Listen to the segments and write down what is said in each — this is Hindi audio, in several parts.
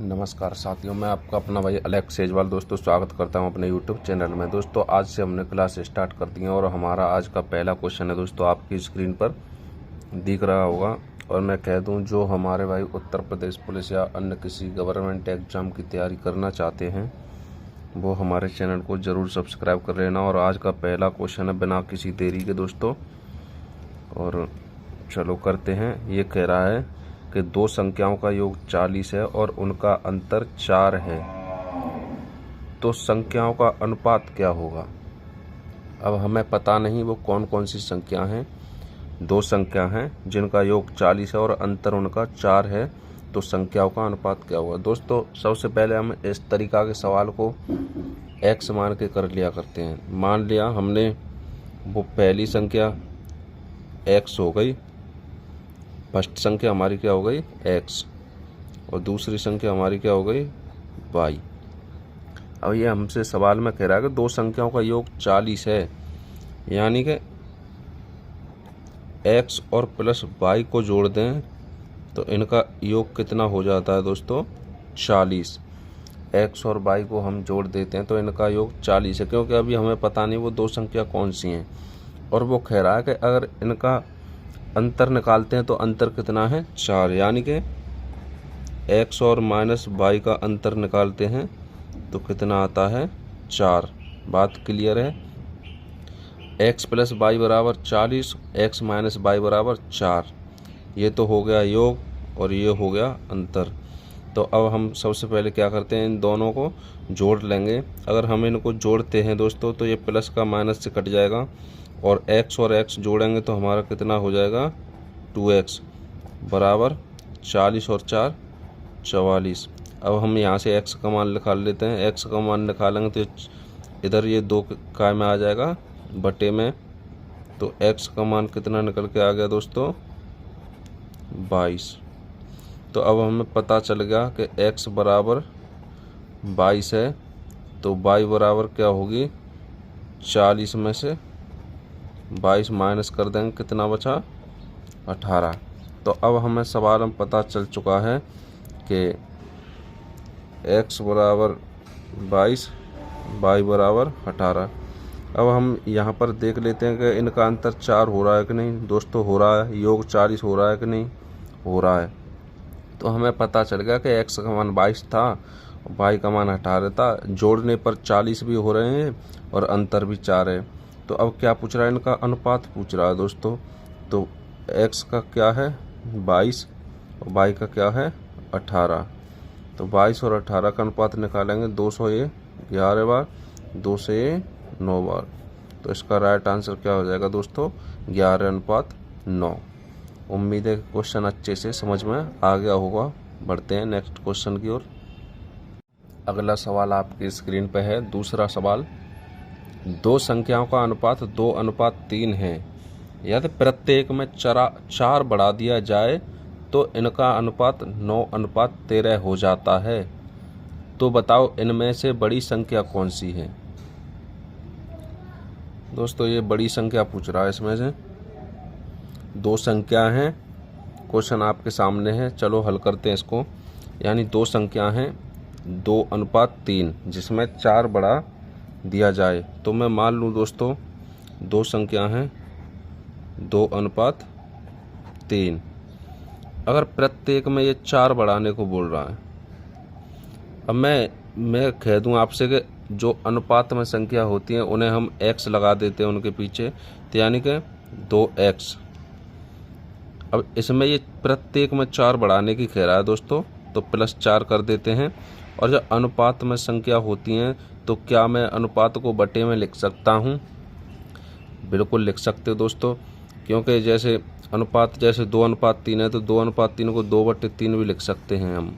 नमस्कार साथियों, मैं आपका अपना भाई अलेक्स सेजवाल दोस्तों स्वागत करता हूं अपने यूट्यूब चैनल में। दोस्तों आज से हमने क्लास स्टार्ट कर दी है और हमारा आज का पहला क्वेश्चन है दोस्तों आपकी स्क्रीन पर दिख रहा होगा। और मैं कह दूं, जो हमारे भाई उत्तर प्रदेश पुलिस या अन्य किसी गवर्नमेंट एग्ज़ाम की तैयारी करना चाहते हैं वो हमारे चैनल को ज़रूर सब्सक्राइब कर लेना। और आज का पहला क्वेश्चन है बिना किसी देरी के दोस्तों, और चलो करते हैं। ये कह रहा है कि दो संख्याओं का योग 40 है और उनका अंतर 4 है, तो संख्याओं का अनुपात क्या होगा। अब हमें पता नहीं वो कौन कौन सी संख्या हैं। दो संख्या हैं जिनका योग 40 है और अंतर उनका 4 है, तो संख्याओं का अनुपात क्या होगा। दोस्तों सबसे पहले हम इस तरीका के सवाल को x मान के कर लिया करते हैं। मान लिया हमने वो पहली संख्या x हो गई, फर्स्ट संख्या हमारी क्या हो गई x, और दूसरी संख्या हमारी क्या हो गई y। अब ये हमसे सवाल में कह रहा है कि दो संख्याओं का योग 40 है, यानी कि x और प्लस y को जोड़ दें तो इनका योग कितना हो जाता है दोस्तों 40। x और y को हम जोड़ देते हैं तो इनका योग 40 है, क्योंकि अभी हमें पता नहीं वो दो संख्या कौन सी हैं। और वो कह रहा है कि अगर इनका अंतर निकालते हैं तो अंतर कितना है 4, यानी कि x और माइनस y का अंतर निकालते हैं तो कितना आता है 4। बात क्लियर है। x प्लस y बराबर 40, x माइनस y बराबर 4। ये तो हो गया योग और ये हो गया अंतर। तो अब हम सबसे पहले क्या करते हैं, इन दोनों को जोड़ लेंगे। अगर हम इनको जोड़ते हैं दोस्तों तो ये प्लस का माइनस से कट जाएगा और x और x जोड़ेंगे तो हमारा कितना हो जाएगा 2x बराबर 40 और 4 44। अब हम यहाँ से x का मान निकाल लेते हैं। x का मान निकालेंगे तो इधर ये 2 काय में आ जाएगा बटे में, तो x का मान कितना निकल के आ गया दोस्तों 22। तो अब हमें पता चल गया कि x बराबर 22 है, तो y बराबर क्या होगी 40 में से 22 माइनस कर देंगे, कितना बचा 18। तो अब हमें सवाल में पता चल चुका है कि x बराबर 22, y बराबर 18। अब हम यहाँ पर देख लेते हैं कि इनका अंतर 4 हो रहा है कि नहीं। दोस्तों हो रहा है। योग 40 हो रहा है कि नहीं, हो रहा है। तो हमें पता चल गया कि x का मान 22 था, y का मान 18 था। जोड़ने पर 40 भी हो रहे हैं और अंतर भी 4 है। तो अब क्या पूछ रहा है, इनका अनुपात पूछ रहा है दोस्तों। तो x का क्या है 22 और y का क्या है 18। तो 22 और 18 का अनुपात निकालेंगे 200 ये 11 बार, 2 से ये 9 बार। तो इसका राइट आंसर क्या हो जाएगा दोस्तों 11:9। उम्मीद है क्वेश्चन अच्छे से समझ में आ गया होगा। बढ़ते हैं नेक्स्ट क्वेश्चन की ओर। अगला सवाल आपकी स्क्रीन पर है। दूसरा सवाल, दो संख्याओं का अनुपात 2:3 है, यदि प्रत्येक में 4 बढ़ा दिया जाए तो इनका अनुपात 9:13 हो जाता है, तो बताओ इनमें से बड़ी संख्या कौन सी है। दोस्तों ये बड़ी संख्या पूछ रहा है। इसमें से दो संख्या हैं, क्वेश्चन आपके सामने है। चलो हल करते हैं इसको। यानी दो संख्या हैं 2:3 जिसमें 4 बढ़ा दिया जाए। तो मैं मान लूँ दोस्तों दो संख्या हैं 2:3। अगर प्रत्येक में ये 4 बढ़ाने को बोल रहा है, अब मैं कह दूं आपसे कि जो अनुपात में संख्या होती हैं उन्हें हम x लगा देते हैं उनके पीछे, तो यानी कि 2x। अब इसमें ये प्रत्येक में 4 बढ़ाने की कह रहा है दोस्तों, तो +4 कर देते हैं। और जब अनुपात में संख्या होती हैं तो क्या मैं अनुपात को बटे में लिख सकता हूँ? बिल्कुल लिख सकते हो दोस्तों, क्योंकि जैसे अनुपात जैसे 2:3 है तो 2:3 को 2/3 भी लिख सकते हैं हम।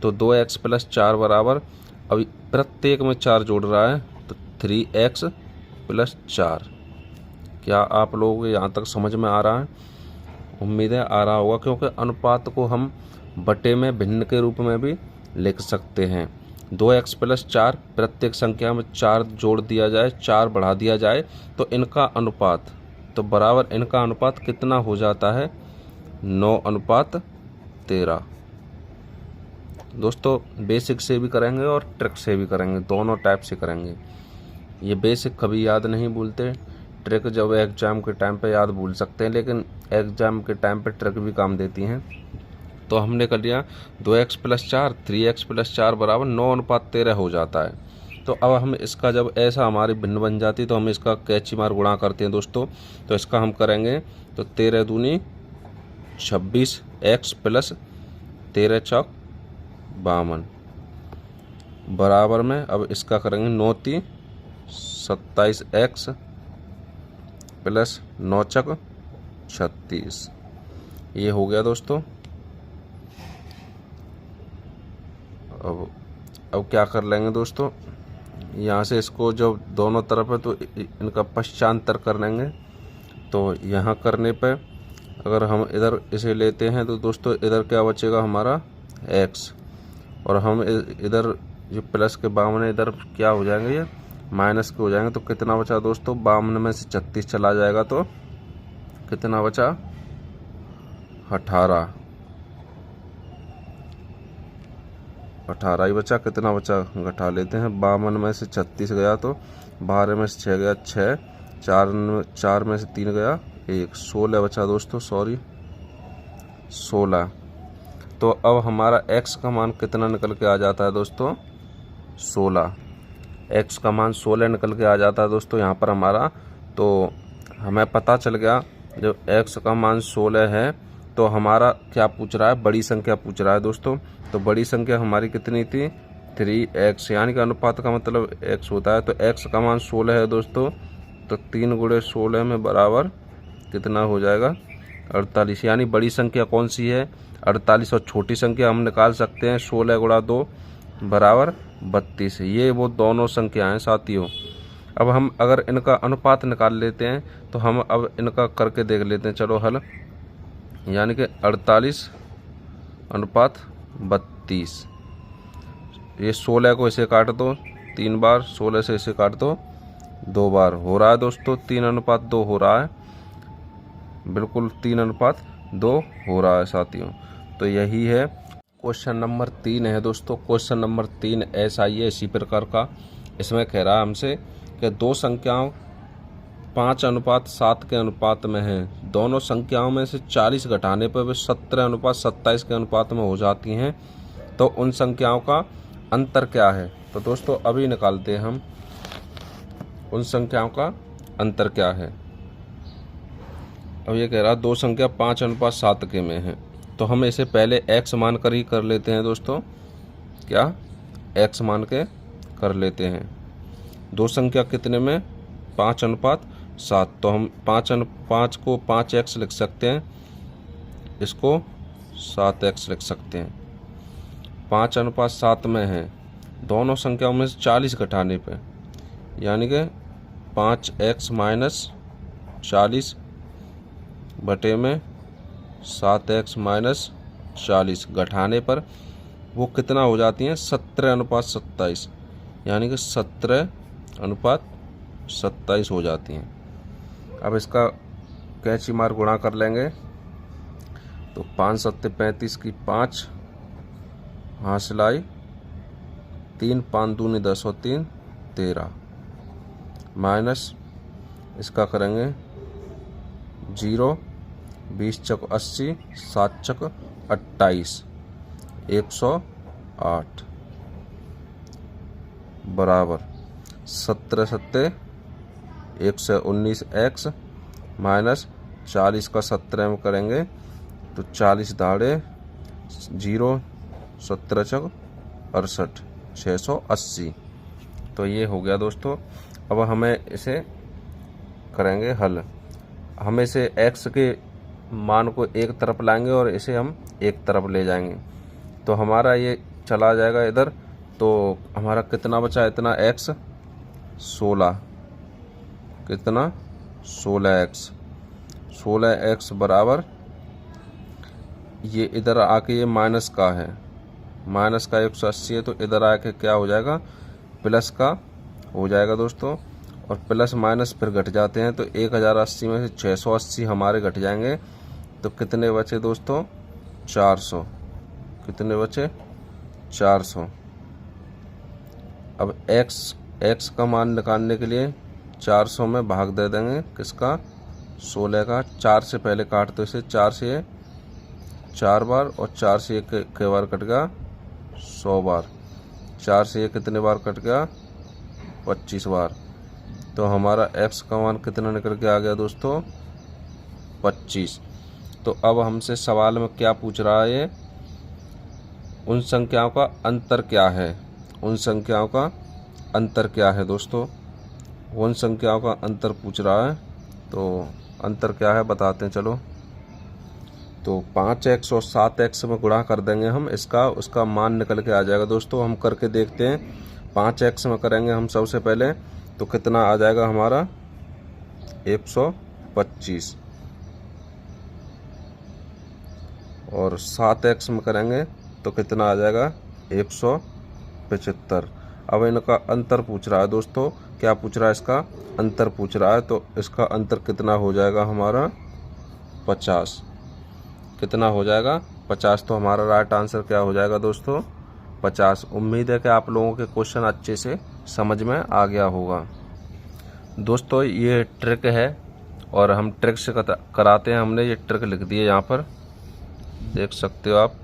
तो 2x + 4 बराबर, अभी प्रत्येक में 4 जोड़ रहा है तो 3x + 4। क्या आप लोगों को यहाँ तक समझ में आ रहा है? उम्मीद है आ रहा होगा, क्योंकि अनुपात को हम बटे में भिन्न के रूप में भी लिख सकते हैं। 2x + 4 प्रत्येक संख्या में 4 जोड़ दिया जाए, 4 बढ़ा दिया जाए तो इनका अनुपात, तो बराबर इनका अनुपात कितना हो जाता है 9:13। दोस्तों बेसिक से भी करेंगे और ट्रिक से भी करेंगे, दोनों टाइप से करेंगे। ये बेसिक कभी याद नहीं भूलते, ट्रिक जब एग्ज़ाम के टाइम पे याद भूल सकते हैं, लेकिन एग्ज़ाम के टाइम पे ट्रिक भी काम देती हैं। तो हमने कर लिया 2x + 4, 3x + 4 बराबर 9:13 हो जाता है। तो अब हम इसका जब ऐसा हमारी भिन्न बन जाती है तो हम इसका कैची मार गुणा करते हैं दोस्तों। तो इसका हम करेंगे तो 13 दूनी 26 x + 13 चौक 52 बराबर में, अब इसका करेंगे 9 × 27 x + 9 चौक 36। ये हो गया दोस्तों। अब क्या कर लेंगे दोस्तों, यहाँ से इसको जब दोनों तरफ है तो इनका पश्चांतर कर लेंगे। तो यहाँ करने पे अगर हम इधर इसे लेते हैं तो दोस्तों इधर क्या बचेगा हमारा x, और हम इधर जो प्लस के 52 इधर क्या हो जाएंगे, ये माइनस के हो जाएंगे। तो कितना बचा दोस्तों, 52 में से 36 चला जाएगा तो कितना बचा 18 ही बचा। कितना बचा घटा लेते हैं, 52 में से 36 गया तो 12 में से 6 गया 6, 4 में से 3 गया 1, 16 बचा दोस्तों, सॉरी 16। तो अब हमारा x का मान कितना निकल के आ जाता है दोस्तों, 16। x का मान 16 निकल के आ जाता है दोस्तों यहाँ पर हमारा। तो हमें पता चल गया जब x का मान 16 है तो हमारा क्या पूछ रहा है, बड़ी संख्या पूछ रहा है दोस्तों। तो बड़ी संख्या हमारी कितनी थी 3x, यानी कि अनुपात का मतलब x होता है। तो x का मान 16 है दोस्तों, तो 3 × 16 में बराबर कितना हो जाएगा 48, यानी बड़ी संख्या कौन सी है 48, और छोटी संख्या हम निकाल सकते हैं 16 × 2 बराबर 32। ये वो दोनों संख्या हैं साथियों। अब हम अगर इनका अनुपात निकाल लेते हैं तो हम अब इनका करके देख लेते हैं, चलो हल। यानी कि 48:32, ये 16 को इसे काट दो 3 बार, 16 से इसे काट दो 2 बार, हो रहा है दोस्तों 3:2 हो रहा है, बिल्कुल 3:2 हो रहा है साथियों। तो यही है क्वेश्चन नंबर 3 है दोस्तों। क्वेश्चन नंबर 3 ऐसा ही है, इसी प्रकार का। इसमें कह रहा है हमसे कि दो संख्याओं 5:7 के अनुपात में हैं, दोनों संख्याओं में से 40 घटाने पर वे 17:27 के अनुपात में हो जाती हैं, तो उन संख्याओं का अंतर क्या है। तो दोस्तों अभी निकालते हैं हम उन संख्याओं का अंतर क्या है। अब ये कह रहा है दो संख्या 5:7 के में है, तो हम इसे पहले x मान कर ही कर लेते हैं दोस्तों। क्या x मान के कर लेते हैं। दो संख्या कितने में 5:7, तो हम 5 को 5x लिख सकते हैं, इसको 7x लिख सकते हैं। 5:7 में है, दोनों संख्याओं में से 40 घटाने पे, यानी कि 5x - 40 बटे में 7x - 40 घटाने पर वो कितना हो जाती हैं 17:27, यानी कि 17:27 हो जाती हैं। अब इसका कैंची मार गुणा कर लेंगे तो 5 × 7 = 35 की 5 हासिल आई, 3 × 5 = 10 और 3 = 13, माइनस इसका करेंगे 0, 20 × 80, 7 × 28, 108 बराबर 17 × 7 = 119x माइनस 40 का 17 में करेंगे तो 40 दाड़े 0, 17 × 68, 680। तो ये हो गया दोस्तों। अब हमें इसे करेंगे हल। हम इसे x के मान को एक तरफ लाएंगे और इसे हम एक तरफ ले जाएंगे, तो हमारा ये चला जाएगा इधर। तो हमारा कितना बचा, इतना x 16, कितना 16x बराबर, ये इधर आके ये माइनस का है, माइनस का 180 है, तो इधर आके क्या हो जाएगा प्लस का हो जाएगा दोस्तों। और प्लस माइनस फिर घट जाते हैं, तो 1080 में से 680 हमारे घट जाएंगे, तो कितने बचे दोस्तों 400, कितने बचे 400। अब x का मान निकालने के लिए 400 में भाग दे देंगे किसका, 16 का। 4 से पहले काट दो इसे, 4 से ये 4 बार और 4 से एक के बार कट गया 100 बार। 4 से ये कितने बार कट गया, 25 बार। तो हमारा x का मान कितना निकल के आ गया दोस्तों, 25। तो अब हमसे सवाल में क्या पूछ रहा है, ये उन संख्याओं का अंतर क्या है, उन संख्याओं का अंतर क्या है दोस्तों, उन संख्याओं का अंतर पूछ रहा है। तो अंतर क्या है बताते हैं चलो। तो 5x और 7x में गुणा कर देंगे हम, उसका मान निकल के आ जाएगा दोस्तों। हम करके देखते हैं। 5x में करेंगे हम सबसे पहले, तो कितना आ जाएगा हमारा 125, और 7x में करेंगे तो कितना आ जाएगा 175। अब इनका अंतर पूछ रहा है दोस्तों, क्या पूछ रहा है, इसका अंतर पूछ रहा है। तो इसका अंतर कितना हो जाएगा हमारा 50। कितना हो जाएगा 50। तो हमारा राइट आंसर क्या हो जाएगा दोस्तों, 50। उम्मीद है कि आप लोगों के क्वेश्चन अच्छे से समझ में आ गया होगा दोस्तों। ये ट्रिक है और हम ट्रिक से कराते हैं। हमने ये ट्रिक लिख दी है यहाँ पर, देख सकते हो आप।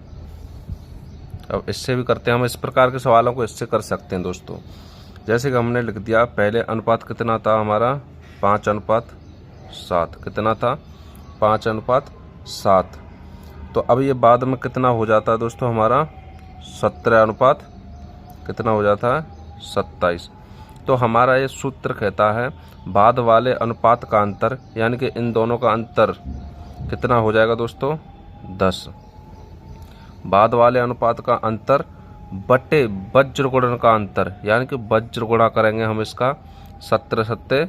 अब इससे भी करते हैं हम, इस प्रकार के सवालों को इससे कर सकते हैं दोस्तों। जैसे कि हमने लिख दिया, पहले अनुपात कितना था हमारा 5:7। कितना था 5:7। तो अब ये बाद में कितना हो जाता है दोस्तों हमारा 17 कितना हो जाता है 27। तो हमारा ये सूत्र कहता है बाद वाले अनुपात का अंतर, यानी कि इन दोनों का अंतर कितना हो जाएगा दोस्तों 10। बाद वाले अनुपात का अंतर बटे वज्र गुणन का अंतर, यानी कि वज्र गुणा करेंगे हम इसका। 17 सत्ते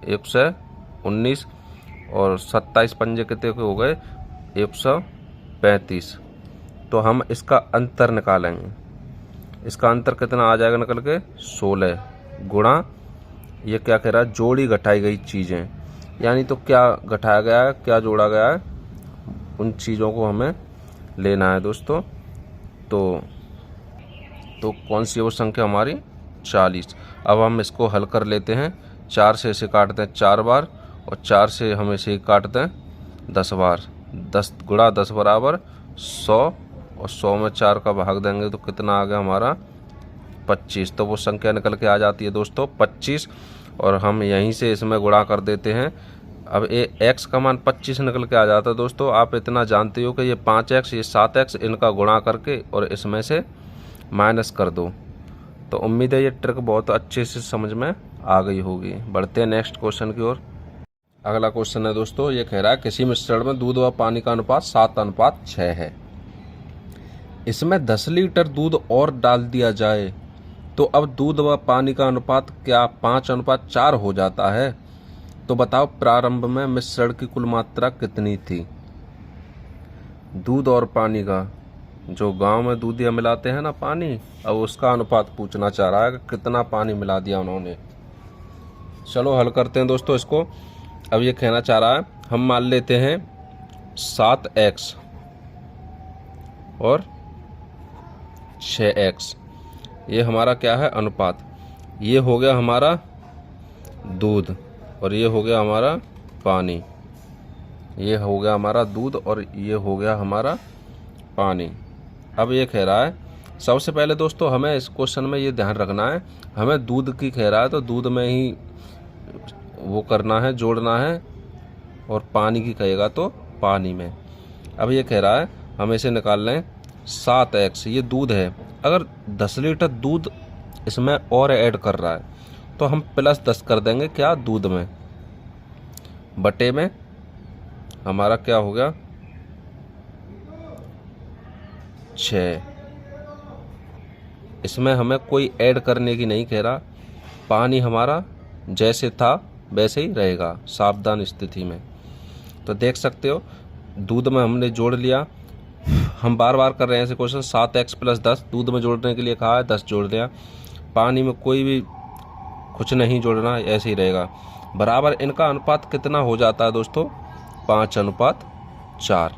119 और 27 पंजे कितने के हो गए 135। तो हम इसका अंतर निकालेंगे। इसका अंतर कितना आ जाएगा निकल के 16 गुणा, ये क्या कह रहा है, जोड़ी घटाई गई चीज़ें, यानी तो क्या घटाया गया है, क्या जोड़ा गया है, उन चीज़ों को हमें लेना है दोस्तों। तो कौन सी वो संख्या हमारी 40। अब हम इसको हल कर लेते हैं। 4 से इसे काटते हैं 4 बार और 4 से हम इसे काटते हैं 10 बार। 10 गुणा 10 बराबर 100 और 100 में 4 का भाग देंगे तो कितना आ गया हमारा 25। तो वो संख्या निकल के आ जाती है दोस्तों 25, और हम यहीं से इसमें गुणा कर देते हैं। अब ये x का मान 25 निकल के आ जाता है दोस्तों। आप इतना जानते हो कि ये 5x ये 7x, इनका गुणा करके और इसमें से माइनस कर दो। तो उम्मीद है ये ट्रिक बहुत अच्छे से समझ में आ गई होगी। बढ़ते हैं नेक्स्ट क्वेश्चन की ओर। अगला क्वेश्चन है दोस्तों, ये कह रहा है किसी मिश्रण में दूध व पानी का अनुपात 7:6 है। इसमें 10 लीटर दूध और डाल दिया जाए तो अब दूध व पानी का अनुपात क्या 5:4 हो जाता है। तो बताओ प्रारंभ में मिश्रण की कुल मात्रा कितनी थी। दूध और पानी का, जो गांव में दूधिया मिलाते हैं ना पानी, अब उसका अनुपात पूछना चाह रहा है कि कितना पानी मिला दिया उन्होंने। चलो हल करते हैं दोस्तों इसको। अब ये कहना चाह रहा है, हम मान लेते हैं 7x और 6x, ये हमारा क्या है अनुपात। ये हो गया हमारा दूध और ये हो गया हमारा पानी। ये हो गया हमारा दूध और ये हो गया हमारा पानी। अब ये कह रहा है, सबसे पहले दोस्तों हमें इस क्वेश्चन में ये ध्यान रखना है, हमें दूध की कह रहा है तो दूध में ही वो करना है, जोड़ना है, और पानी की कहेगा तो पानी में। अब ये कह रहा है हम इसे निकाल लें 7x, ये दूध है। अगर 10 लीटर दूध इसमें और ऐड कर रहा है तो हम +10 कर देंगे क्या दूध में, बटे में हमारा क्या हो गया 6। इसमें हमें कोई ऐड करने की नहीं कह रहा, पानी हमारा जैसे था वैसे ही रहेगा सावधान स्थिति में। तो देख सकते हो दूध में हमने जोड़ लिया। हम बार बार कर रहे हैं ऐसे क्वेश्चन। 7x + 10 दूध में जोड़ने के लिए कहा है, 10 जोड़ दिया। पानी में कोई भी कुछ नहीं जोड़ना, ऐसे ही रहेगा। बराबर इनका अनुपात कितना हो जाता है दोस्तों 5:4।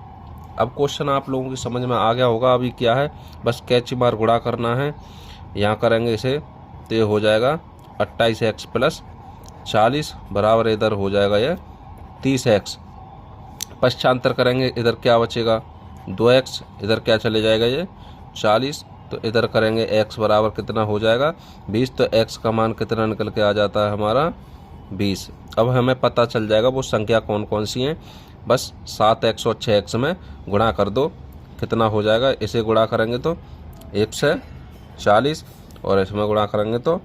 अब क्वेश्चन आप लोगों की समझ में आ गया होगा। अभी क्या है, बस कैची मार गुणा करना है। यहाँ करेंगे इसे तो ये हो जाएगा 28x प्लस 40 बराबर इधर हो जाएगा ये 30x। पश्चांतर करेंगे, इधर क्या बचेगा 2x, इधर क्या चले जाएगा ये 40, तो इधर करेंगे x बराबर कितना हो जाएगा 20। तो x का मान कितना निकल के आ जाता है हमारा 20। अब हमें पता चल जाएगा वो संख्या कौन कौन सी हैं। बस 7x और 6x में गुणा कर दो, कितना हो जाएगा। इसे गुणा करेंगे तो 140 और इसमें गुणा करेंगे तो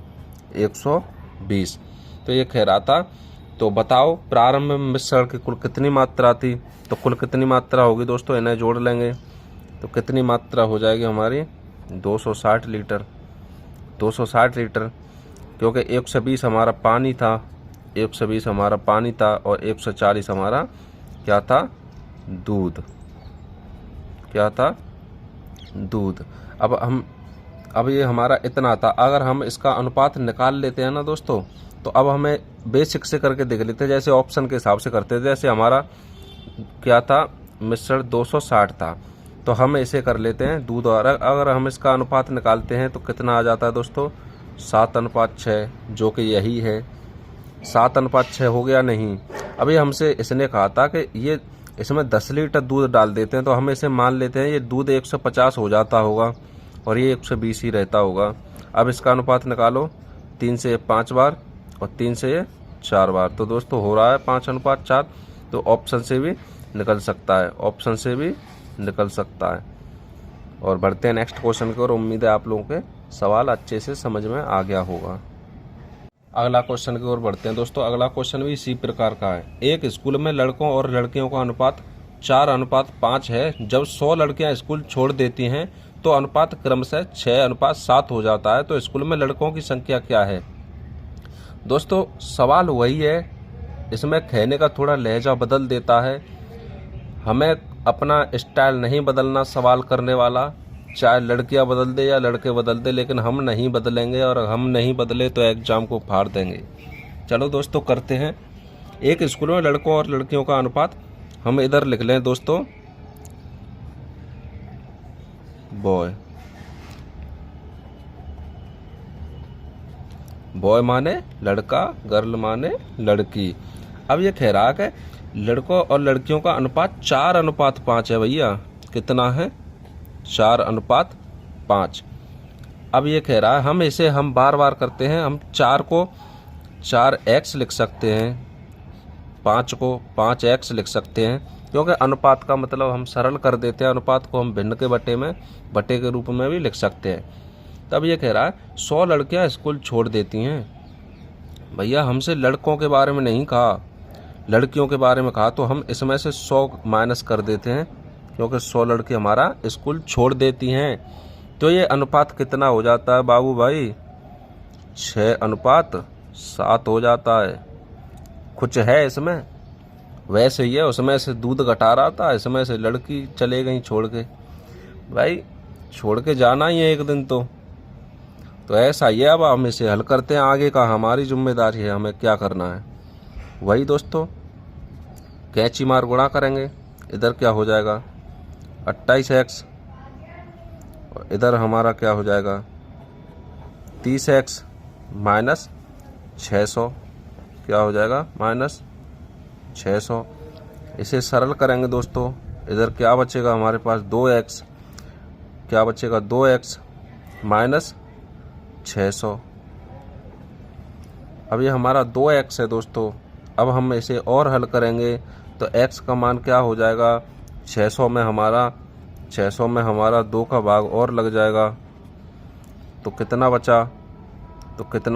120। तो ये कह रहा था, तो बताओ प्रारंभ में मिश्रण की कुल कितनी मात्रा थी। तो कुल कितनी मात्रा होगी दोस्तों, इन्हें जोड़ लेंगे तो कितनी मात्रा हो जाएगी हमारी 260 लीटर। 260 लीटर, क्योंकि 120 हमारा पानी था, 120 हमारा पानी था और 140 हमारा क्या था, दूध। क्या था, दूध। अब ये हमारा इतना था। अगर हम इसका अनुपात निकाल लेते हैं ना दोस्तों, तो अब हमें बेसिक से करके देख लेते हैं, जैसे ऑप्शन के हिसाब से करते थे। जैसे हमारा क्या था, मिश्रण 260 था, तो हम इसे कर लेते हैं दूध। और अगर हम इसका अनुपात निकालते हैं तो कितना आ जाता है दोस्तों 7:6, जो कि यही है। 7:6 हो गया नहीं। अभी हमसे इसने कहा था कि ये इसमें 10 लीटर दूध डाल देते हैं, तो हम इसे मान लेते हैं ये दूध 150 हो जाता होगा और ये 120 ही रहता होगा। अब इसका अनुपात निकालो, 3 से 5 बार और 3 से 4 बार, तो दोस्तों हो रहा है 5:4। तो ऑप्शन से भी निकल सकता है, ऑप्शन से भी निकल सकता है। और बढ़ते हैं नेक्स्ट क्वेश्चन की ओर। उम्मीद है आप लोगों के सवाल अच्छे से समझ में आ गया होगा। अगला क्वेश्चन की ओर बढ़ते हैं दोस्तों। अगला क्वेश्चन भी इसी प्रकार का है। एक स्कूल में लड़कों और लड़कियों का अनुपात 4:5 है। जब 100 लड़कियां स्कूल छोड़ देती हैं तो अनुपात क्रमशः 6:7 हो जाता है। तो स्कूल में लड़कों की संख्या क्या है। दोस्तों सवाल वही है, इसमें कहने का थोड़ा लहजा बदल देता है। हमें अपना स्टाइल नहीं बदलना सवाल करने वाला, चाहे लड़कियां बदल दे या लड़के बदल दे, लेकिन हम नहीं बदलेंगे। और हम नहीं बदले तो एग्जाम को फाड़ देंगे। चलो दोस्तों करते हैं। एक स्कूल में लड़कों और लड़कियों का अनुपात हम इधर लिख लें दोस्तों, बॉय। बॉय माने लड़का, गर्ल माने लड़की। अब ये कह रहा है कि लड़कों और लड़कियों का अनुपात 4:5 है भैया। कितना है, 4:5। अब ये कह रहा है, हम बार बार करते हैं। हम 4 को 4x लिख सकते हैं, 5 को 5x लिख सकते हैं, क्योंकि अनुपात का मतलब हम सरल कर देते हैं। अनुपात को हम भिन्न के बटे के रूप में भी लिख सकते हैं। तब ये कह रहा है 100 लड़कियां स्कूल छोड़ देती हैं। भैया हमसे लड़कों के बारे में नहीं कहा, लड़कियों के बारे में कहा। तो हम इसमें से 100 माइनस कर देते हैं, क्योंकि 100 लड़की हमारा स्कूल छोड़ देती हैं। तो ये अनुपात कितना हो जाता है बाबू भाई, 6:7 हो जाता है। कुछ है इसमें, वैसे ही है। उसमें से दूध घटा रहा था, इसमें से लड़की चले गई छोड़ के। भाई छोड़ के जाना ही है एक दिन तो ऐसा ही है। अब हम इसे हल करते हैं, आगे का हमारी जिम्मेदारी है, हमें क्या करना है वही दोस्तों। कैंची मार गुणा करेंगे, इधर क्या हो जाएगा 28x, और इधर हमारा क्या हो जाएगा 30x माइनस 600, क्या हो जाएगा -600। इसे सरल करेंगे दोस्तों, इधर क्या बचेगा हमारे पास 2x, क्या बचेगा 2x माइनस 600। अब ये हमारा 2x है दोस्तों। अब हम इसे और हल करेंगे तो x का मान क्या हो जाएगा 600 में हमारा 2 का भाग और लग जाएगा। तो कितना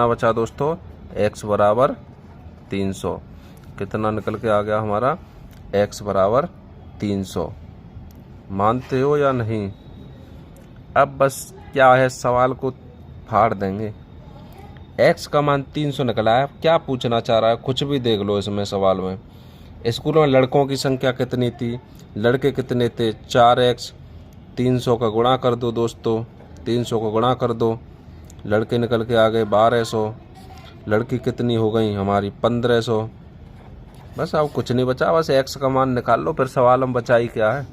बचा दोस्तों, x बराबर 300। कितना निकल के आ गया हमारा, x बराबर 300। मानते हो या नहीं। अब बस क्या है, सवाल को फाड़ देंगे। x का मान 300 निकला है। क्या पूछना चाह रहा है, कुछ भी देख लो इसमें सवाल में। स्कूल में लड़कों की संख्या कितनी थी, लड़के कितने थे, 4x। 300 का गुणा कर दो दोस्तों, 300 का गुणा कर दो, लड़के निकल के आ गए 1200। लड़की कितनी हो गई हमारी 1500। बस अब कुछ नहीं बचा, बस x का मान निकाल लो, फिर सवाल हम बचा ही क्या है।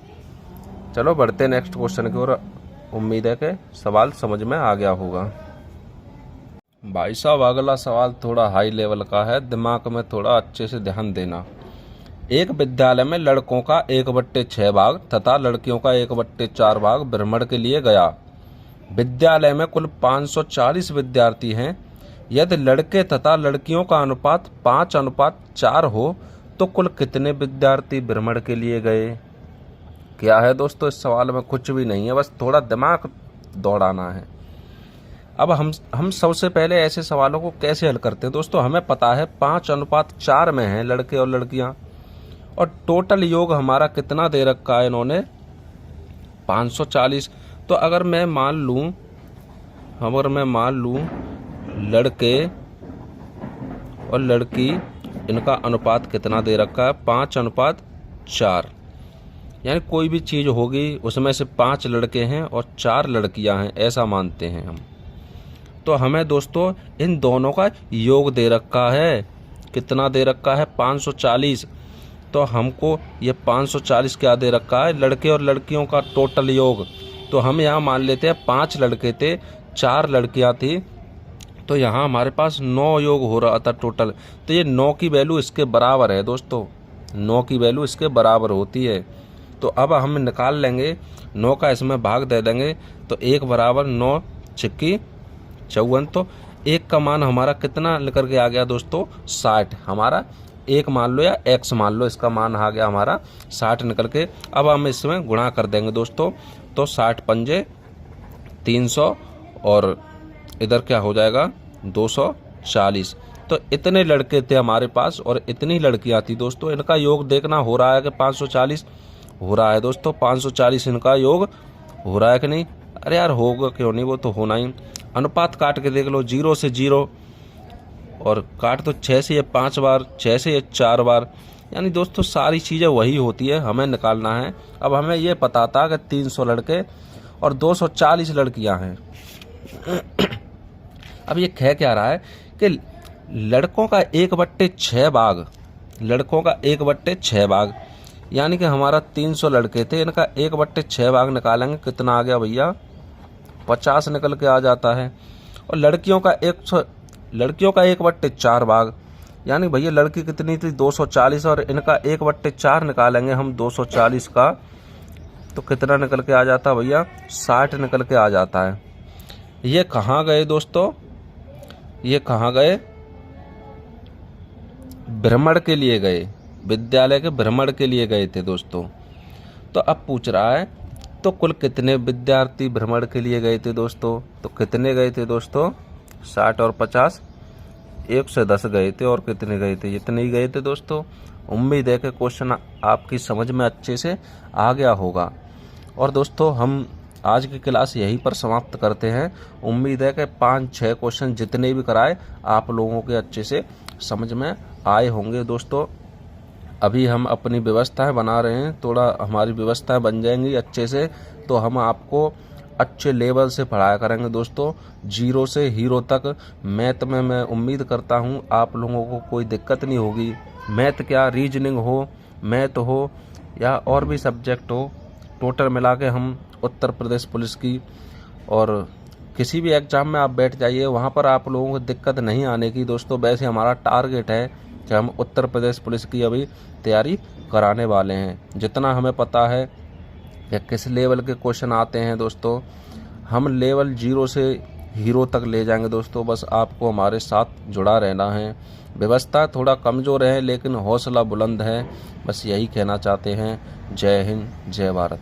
चलो बढ़ते नेक्स्ट क्वेश्चन की ओर। उम्मीद है कि सवाल समझ में आ गया होगा। भाई साहब अगला सवाल थोड़ा हाई लेवल का है, दिमाग में थोड़ा अच्छे से ध्यान देना। एक विद्यालय में लड़कों का 1/6 भाग तथा लड़कियों का 1/4 भाग भ्रमण के लिए गया। विद्यालय में कुल 540 विद्यार्थी हैं। यदि लड़के तथा लड़कियों का अनुपात 5:4 हो तो कुल कितने विद्यार्थी भ्रमण के लिए गए? क्या है दोस्तों, इस सवाल में कुछ भी नहीं है, बस थोड़ा दिमाग दौड़ाना है। अब हम सबसे पहले ऐसे सवालों को कैसे हल करते हैं दोस्तों। हमें पता है 5:4 में हैं लड़के और लड़कियां, और टोटल योग हमारा कितना दे रखा है इन्होंने, 540। तो अगर मैं मान लूं लड़के और लड़की, इनका अनुपात कितना दे रखा है, 5:4। यानी कोई भी चीज़ होगी उसमें से 5 लड़के हैं और 4 लड़कियां हैं, ऐसा मानते हैं हम। तो हमें दोस्तों इन दोनों का योग दे रखा है, कितना दे रखा है, 540। तो हमको ये 540 क्या दे रखा है, लड़के और लड़कियों का टोटल योग। तो हम यहाँ मान लेते हैं 5 लड़के थे, 4 लड़कियाँ थी, तो यहाँ हमारे पास 9 योग हो रहा था टोटल। तो ये 9 की वैल्यू इसके बराबर है दोस्तों, 9 की वैल्यू इसके बराबर होती है। तो अब हम निकाल लेंगे, 9 का इसमें भाग दे देंगे, तो 1 बराबर 9 छिक्की 54। तो 1 का मान हमारा कितना निकल के आ गया दोस्तों, 60। हमारा 1 मान लो या x मान लो, इसका मान आ गया हमारा 60 निकल के। अब हम इसमें गुणा कर देंगे दोस्तों, तो 60 पंजे 300 और इधर क्या हो जाएगा 240। तो इतने लड़के थे हमारे पास और इतनी लड़कियां थी दोस्तों। इनका योग देखना हो रहा है कि 540 हो रहा है दोस्तों, 540 इनका योग हो रहा है कि नहीं। अरे यार होगा क्यों नहीं, वो तो होना ही। अनुपात काट के देख लो, 0 से 0 और काट तो 6 से ये 5 बार, 6 से ये 4 बार, यानी दोस्तों सारी चीज़ें वही होती है, हमें निकालना है। अब हमें ये पता था कि 300 लड़के और 240 लड़कियां हैं। अब ये कह क्या रहा है कि लड़कों का 1/6 भाग, लड़कों का 1/6 भाग, यानी कि हमारा 300 लड़के थे, इनका 1/6 भाग निकालेंगे, कितना आ गया भैया, 50 निकल के आ जाता है। और लड़कियों का 1/4 भाग, यानी भैया लड़की कितनी थी 240, और इनका 1/4 निकालेंगे हम 240 का, तो कितना निकल के आ जाता भैया, 60 निकल के आ जाता है। ये कहाँ गए दोस्तों, ये कहाँ गए, भ्रमण के लिए गए, विद्यालय के भ्रमण के लिए गए थे दोस्तों। तो अब पूछ रहा है तो कुल कितने विद्यार्थी भ्रमण के लिए गए थे दोस्तों। तो कितने गए थे दोस्तों, 60 और 50, 110 गए थे, और कितने गए थे, इतने ही गए थे दोस्तों। उम्मीद है कि क्वेश्चन आपकी समझ में अच्छे से आ गया होगा। और दोस्तों हम आज की क्लास यहीं पर समाप्त करते हैं। उम्मीद है कि 5-6 क्वेश्चन जितने भी कराए आप लोगों के अच्छे से समझ में आए होंगे दोस्तों। अभी हम अपनी व्यवस्थाएं बना रहे हैं, थोड़ा हमारी व्यवस्थाएं बन जाएंगी अच्छे से, तो हम आपको अच्छे लेवल से पढ़ाया करेंगे दोस्तों, 0 से हीरो तक। मैथ में मैं उम्मीद करता हूं आप लोगों को कोई दिक्कत नहीं होगी। मैथ क्या, रीजनिंग हो, मैथ हो या और भी सब्जेक्ट हो, टोटल मिला के हम उत्तर प्रदेश पुलिस की और किसी भी एग्ज़ाम में आप बैठ जाइए, वहाँ पर आप लोगों को दिक्कत नहीं आने की दोस्तों। वैसे हमारा टारगेट है कि हम उत्तर प्रदेश पुलिस की अभी तैयारी कराने वाले हैं। जितना हमें पता है कि किस लेवल के क्वेश्चन आते हैं दोस्तों, हम लेवल 0 से हीरो तक ले जाएंगे दोस्तों। बस आपको हमारे साथ जुड़ा रहना है। व्यवस्था थोड़ा कमज़ोर है लेकिन हौसला बुलंद है, बस यही कहना चाहते हैं। जय हिंद, जय भारत।